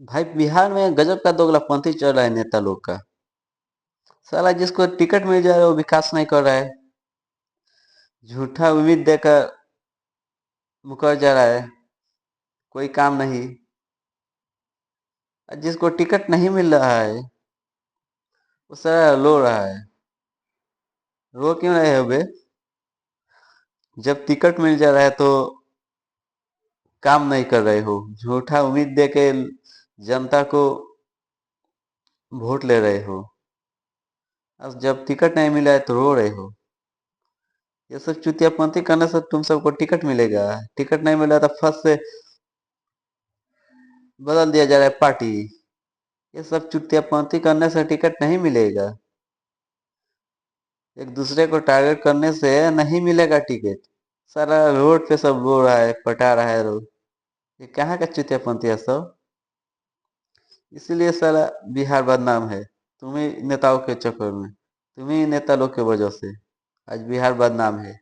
भाई बिहार में गजब का दोगलापंथी चल रहा है नेता लोग का। साला जिसको टिकट मिल जा रहा है वो विकास नहीं कर रहा है। झूठा उम्मीद देकर मुकर जा रहा है। कोई काम नहीं। और जिसको टिकट नहीं मिल रहा है वो सारा रो रहा है। रो क्यों रहे हो बे? जब टिकट मिल जा रहा है तो काम नहीं कर रहे हो। झूठा उम्मीद देके जनता को वोट ले रहे हो। अब जब टिकट नहीं मिला है तो रो रहे हो। ये सब चुतियापंथी करने से तुम सबको टिकट मिलेगा? टिकट नहीं मिला तो फर्स्ट से बदल दिया जा रहा है पार्टी। ये सब चुतियापंथी करने से टिकट नहीं मिलेगा। एक दूसरे को टारगेट करने से नहीं मिलेगा टिकट। सारा रोड पे सब रो रहा है, पटा रहा है रोड। ये कहाँ का चुतियापंथी है सब? इसीलिए सारा बिहार बदनाम है। तुम्ही नेताओं के चक्कर में, तुम्ही नेता लोग के वजह से आज बिहार बदनाम है।